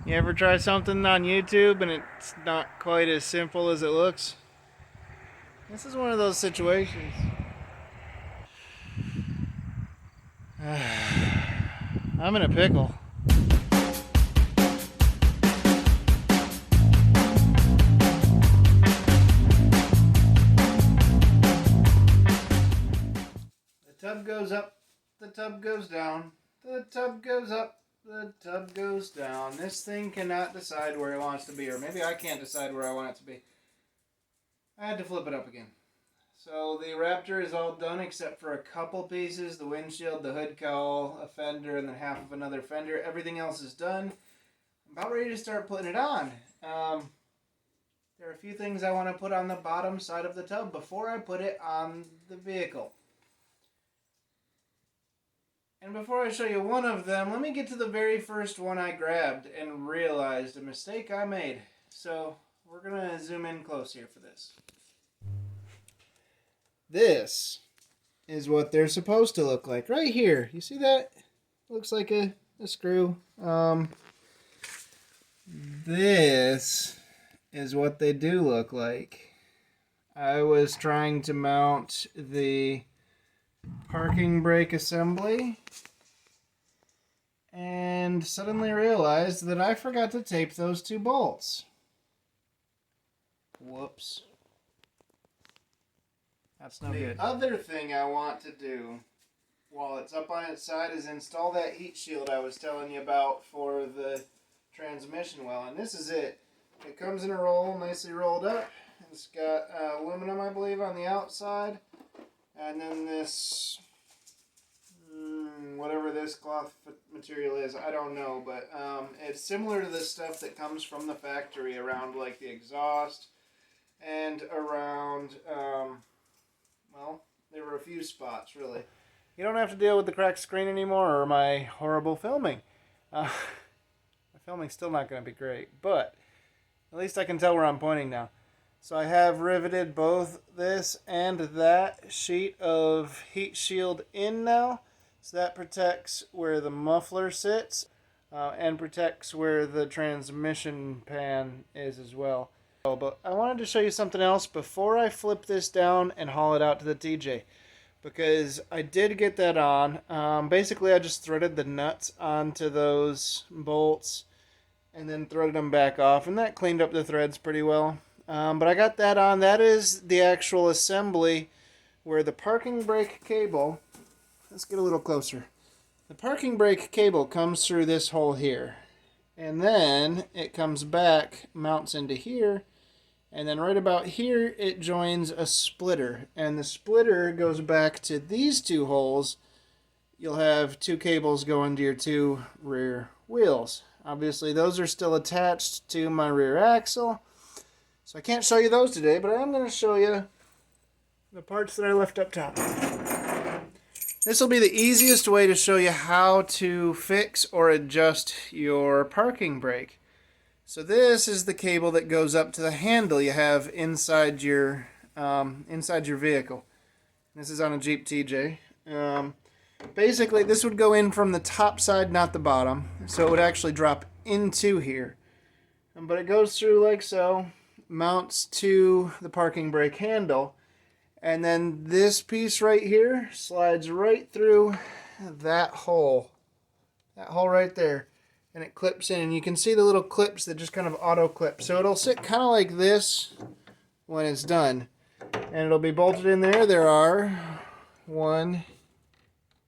You ever try something on YouTube and it's not quite as simple as it looks? This is one of those situations. I'm in a pickle. The tub goes up, the tub goes down, the tub goes up, the tub goes down. This thing cannot decide where it wants to be, or maybe I can't decide where I want it to be. I had to flip it up again. So the Raptor is all done except for a couple pieces, the windshield, the hood cowl, a fender, and then half of another fender. Everything else is done. I'm about ready to start putting it on. There are a few things I want to put on the bottom side of the tub before I put it on the vehicle. And before I show you one of them, let me get to the very first one I grabbed and realized a mistake I made. So we're going to zoom in close here for this. This is what they're supposed to look like. Right here. You see that? Looks like a screw. This is what they do look like. I was trying to mount the parking brake assembly and suddenly realized that I forgot to tape those two bolts. Whoops. That's no good. The other thing I want to do while it's up on its side is install that heat shield I was telling you about for the transmission well, and this is it. It comes in a roll, nicely rolled up. It's got aluminum, I believe, on the outside, and then this whatever this cloth material is, I don't know, but it's similar to the stuff that comes from the factory around like the exhaust and around well, there were a few spots, really. You don't have to deal with the cracked screen anymore or my horrible filming. My filming's still not going to be great, but at least I can tell where I'm pointing now. So I have riveted both this and that sheet of heat shield in now. So that protects where the muffler sits and protects where the transmission pan is as well. But I wanted to show you something else before I flip this down and haul it out to the TJ, because I did get that on. Basically, I just threaded the nuts onto those bolts and then threaded them back off, and that cleaned up the threads pretty well. But I got that on. That is the actual assembly where the parking brake cable, let's get a little closer. The parking brake cable comes through this hole here, and then it comes back, mounts into here, and then right about here it joins a splitter, and the splitter goes back to these two holes. You'll have two cables going to your two rear wheels. Obviously those are still attached to my rear axle, so I can't show you those today, but I am going to show you the parts that I left up top. This will be the easiest way to show you how to fix or adjust your parking brake. So this is the cable that goes up to the handle you have inside your vehicle. This is on a Jeep TJ. Basically, this would go in from the top side, not the bottom, so it would actually drop into here. But it goes through like so, mounts to the parking brake handle, and then this piece right here slides right through that hole right there. And it clips in, and you can see the little clips that just kind of auto clip. So it'll sit kind of like this when it's done, and it'll be bolted in there. There are 1,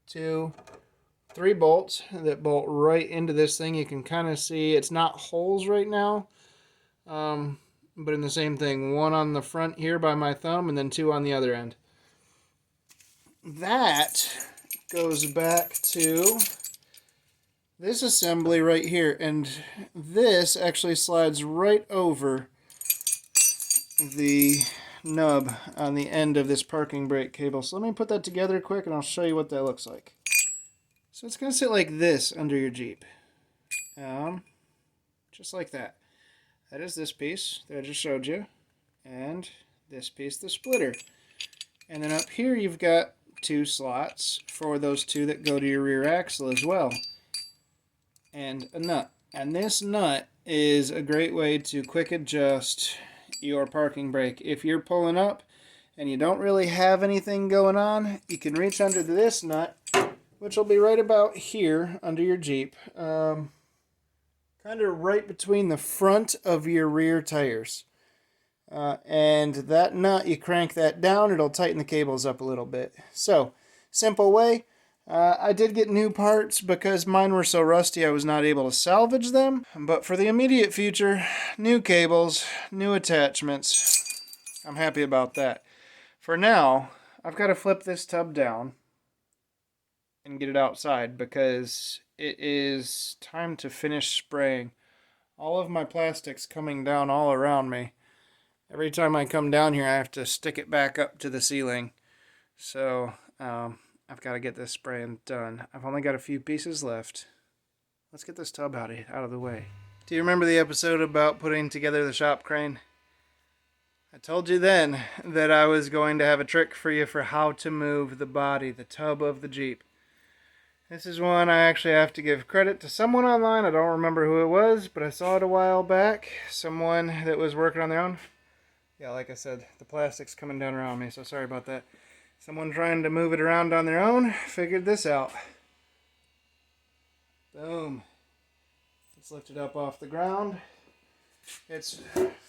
2, 3 bolts that bolt right into this thing. You can kind of see it's not holes right now, but in the same thing, 1 on the front here by my thumb, and then 2 on the other end. That goes back to this assembly right here, and this actually slides right over the nub on the end of this parking brake cable. So let me put that together quick and I'll show you what that looks like. So it's going to sit like this under your Jeep. Just like that. That is this piece that I just showed you, and this piece, the splitter. And then up here you've got 2 slots for those 2 that go to your rear axle as well, and a nut. And this nut is a great way to quick adjust your parking brake. If you're pulling up and you don't really have anything going on, you can reach under this nut, which will be right about here under your Jeep. Kind of right between the front of your rear tires. And that nut, you crank that down, it'll tighten the cables up a little bit. So, simple way. I did get new parts because mine were so rusty I was not able to salvage them. But for the immediate future, new cables, new attachments. I'm happy about that. For now, I've got to flip this tub down and get it outside because it is time to finish spraying. All of my plastic's coming down all around me. Every time I come down here, I have to stick it back up to the ceiling. So, I've got to get this spraying done. I've only got a few pieces left. Let's get this tub out of the way. Do you remember the episode about putting together the shop crane? I told you then that I was going to have a trick for you for how to move the body, the tub of the Jeep. This is one I actually have to give credit to someone online. I don't remember who it was, but I saw it a while back. Someone that was working on their own. Yeah, like I said, the plastic's coming down around me, so sorry about that. Someone trying to move it around on their own figured this out. Boom. Let's lift it up off the ground. It's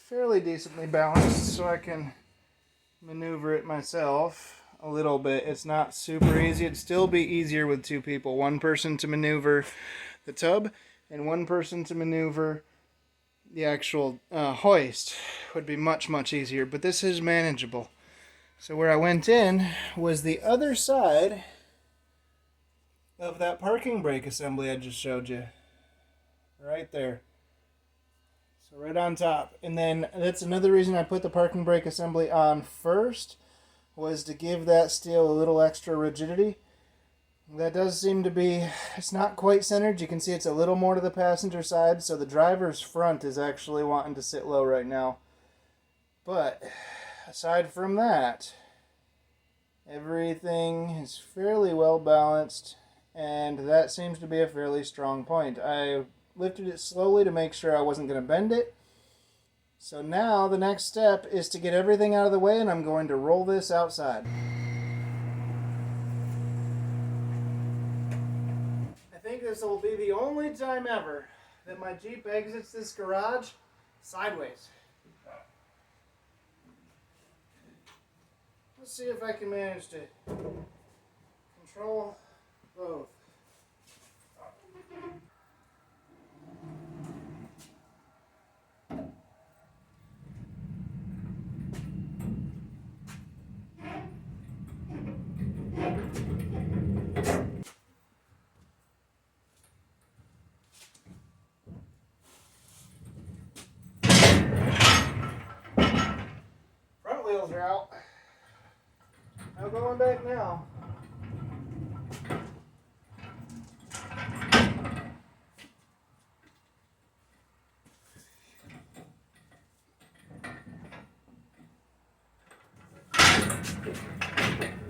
fairly decently balanced, so I can maneuver it myself a little bit. It's not super easy. It'd still be easier with two people. One person to maneuver the tub, and one person to maneuver the actual hoist would be much, much easier. But this is manageable. So where I went in was the other side of that parking brake assembly I just showed you. Right there. So right on top. And then that's another reason I put the parking brake assembly on first, was to give that steel a little extra rigidity. That does seem to be, it's not quite centered. You can see it's a little more to the passenger side, so the driver's front is actually wanting to sit low right now. But aside from that, everything is fairly well balanced, and that seems to be a fairly strong point. I lifted it slowly to make sure I wasn't going to bend it. So now the next step is to get everything out of the way, and I'm going to roll this outside. I think this will be the only time ever that my Jeep exits this garage sideways. Let's see if I can manage to control both. Front wheels are out. No going back now.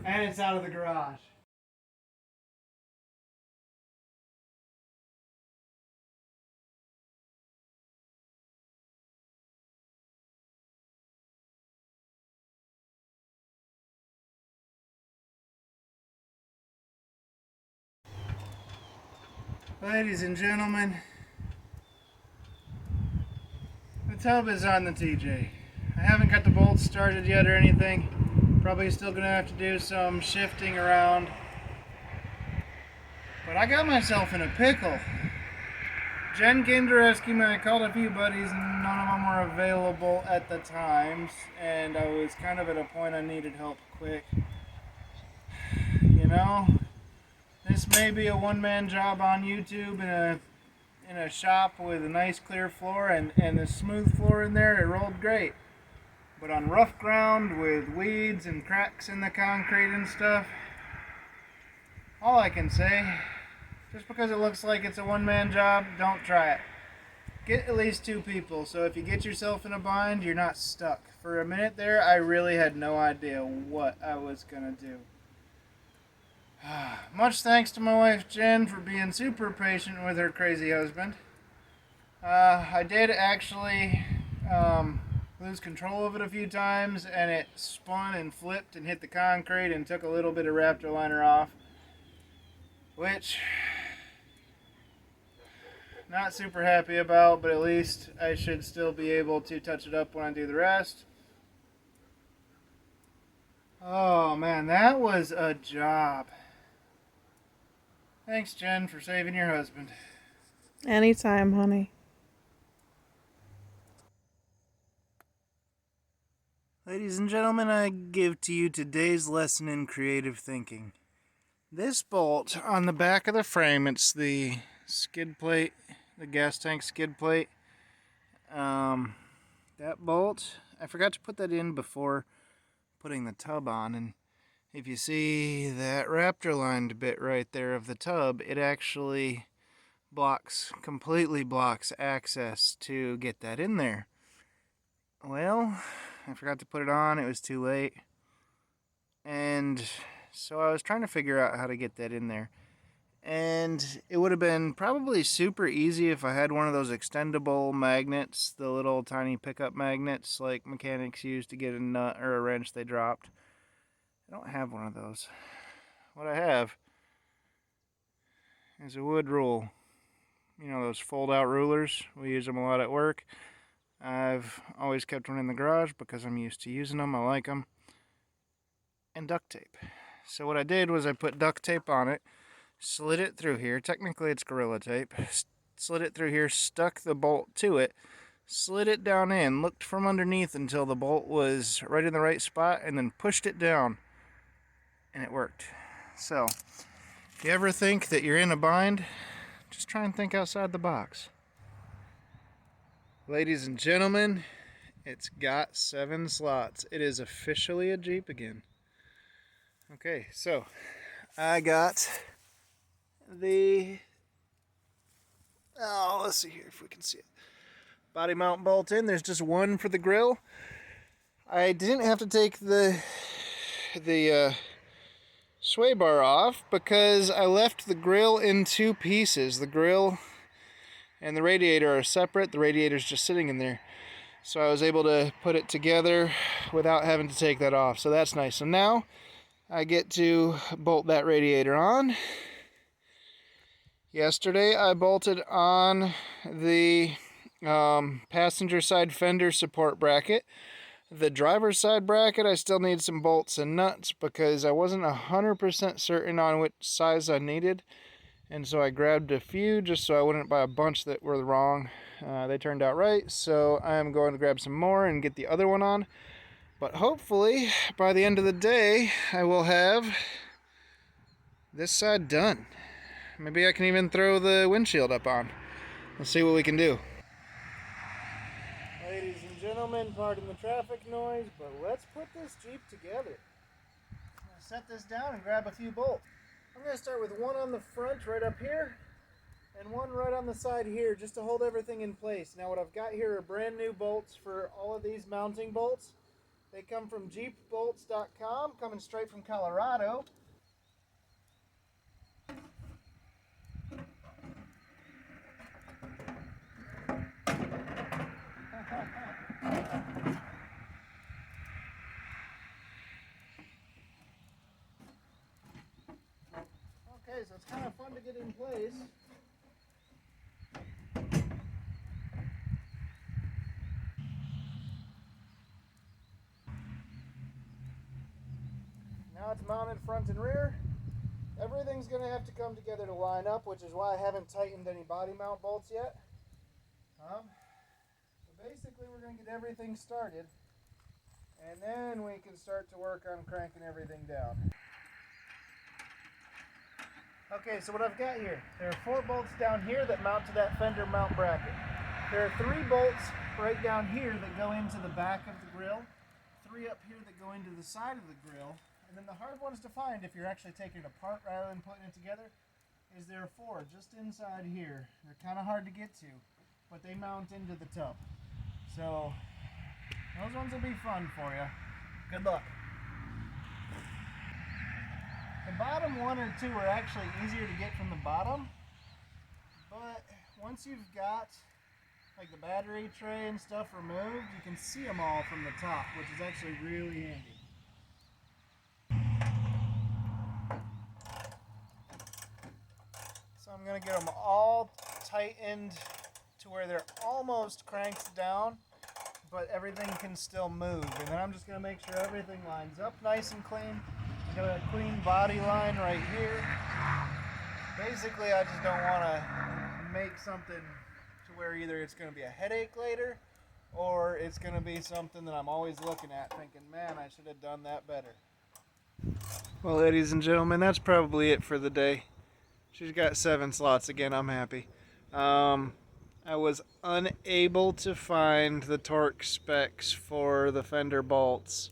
And it's out of the garage. Ladies and gentlemen, the tub is on the TJ. I haven't got the bolts started yet or anything. Probably still gonna have to do some shifting around. But I got myself in a pickle. Jen came to rescue me. I called a few buddies, and none of them were available at the times, and I was kind of at a point I needed help quick. You know, this may be a one-man job on YouTube in a shop with a nice clear floor and the smooth floor in there. It rolled great. But on rough ground with weeds and cracks in the concrete and stuff, all I can say, just because it looks like it's a one-man job, don't try it. Get at least two people, so if you get yourself in a bind, you're not stuck. For a minute there, I really had no idea what I was gonna do. Much thanks to my wife Jen for being super patient with her crazy husband. I did actually lose control of it a few times, and it spun and flipped and hit the concrete and took a little bit of Raptor liner off, which not super happy about, but at least I should still be able to touch it up when I do the rest. Oh man, that was a job. Thanks, Jen, for saving your husband. Anytime, honey. Ladies and gentlemen, I give to you today's lesson in creative thinking. This bolt on the back of the frame, it's the skid plate, the gas tank skid plate. That bolt, I forgot to put that in before putting the tub on, and if you see that Raptor lined bit right there of the tub, it actually completely blocks access to get that in there. Well, I forgot to put it on, it was too late. And so I was trying to figure out how to get that in there. And it would have been probably super easy if I had one of those extendable magnets, the little tiny pickup magnets like mechanics use to get a nut or a wrench they dropped. I don't have one of those. What I have is a wood rule. You know, those fold-out rulers. We use them a lot at work. I've always kept one in the garage because I'm used to using them. I like them. And duct tape. So what I did was I put duct tape on it, slid it through here. Technically it's Gorilla Tape. Slid it through here, stuck the bolt to it, slid it down in, looked from underneath until the bolt was right in the right spot, and then pushed it down. And it worked. So, if you ever think that you're in a bind, just try and think outside the box. Ladies and gentlemen, it's got 7 slots. It is officially a Jeep again. Okay, so I got let's see here if we can see it. Body mount bolt in. There's just one for the grill. I didn't have to take the sway bar off because I left the grill in 2 pieces. The grill and the radiator are separate. The radiator's just sitting in there. So I was able to put it together without having to take that off. So that's nice. So now I get to bolt that radiator on. Yesterday I bolted on the passenger side fender support bracket. The driver's side bracket, I still need some bolts and nuts because I wasn't 100% certain on which size I needed. And so I grabbed a few just so I wouldn't buy a bunch that were wrong. They turned out right, so I'm going to grab some more and get the other one on. But hopefully, by the end of the day, I will have this side done. Maybe I can even throw the windshield up on. Let's see what we can do. Ladies and gentlemen, pardon the traffic noise, but let's put this Jeep together. I'm going to set this down and grab a few bolts. I'm going to start with one on the front right up here and one right on the side here just to hold everything in place. Now what I've got here are brand new bolts for all of these mounting bolts. They come from jeepbolts.com, coming straight from Colorado. Okay, so it's kind of fun to get in place. Now it's mounted front and rear. Everything's going to have to come together to line up, which is why I haven't tightened any body mount bolts yet. So basically we're going to get everything started, and then we can start to work on cranking everything down. Okay, so what I've got here, there are 4 bolts down here that mount to that fender mount bracket. There are 3 bolts right down here that go into the back of the grill, 3 up here that go into the side of the grill, and then the hard ones to find if you're actually taking it apart rather than putting it together is there are 4 just inside here. They're kind of hard to get to, but they mount into the tub. So those ones will be fun for you. Good luck. The bottom 1 or 2 are actually easier to get from the bottom, but once you've got like the battery tray and stuff removed, you can see them all from the top, which is actually really handy. So I'm going to get them all tightened to where they're almost cranked down, but everything can still move. And then I'm just going to make sure everything lines up nice and clean. I got a clean body line right here. Basically, I just don't want to make something to where either it's going to be a headache later, or it's going to be something that I'm always looking at thinking, man, I should have done that better. Well, ladies and gentlemen, that's probably it for the day. She's got 7 slots again. I'm happy. I was unable to find the torque specs for the fender bolts.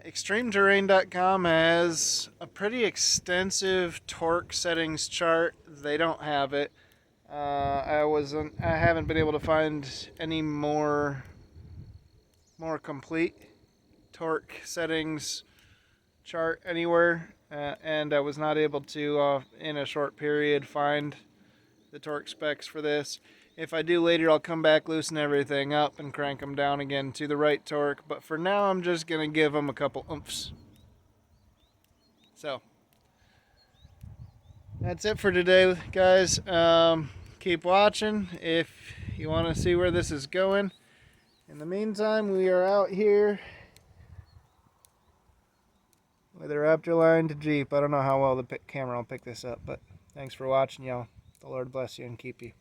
ExtremeTerrain.com has a pretty extensive torque settings chart. They don't have it. I haven't been able to find any more complete torque settings chart anywhere, and I was not able to in a short period find the torque specs for this. If I do later, I'll come back, loosen everything up, and crank them down again to the right torque. But for now, I'm just going to give them a couple oomphs. So, that's it for today, guys. Keep watching if you want to see where this is going. In the meantime, we are out here with a Raptor line to Jeep. I don't know how well the camera will pick this up, but thanks for watching, y'all. The Lord bless you and keep you.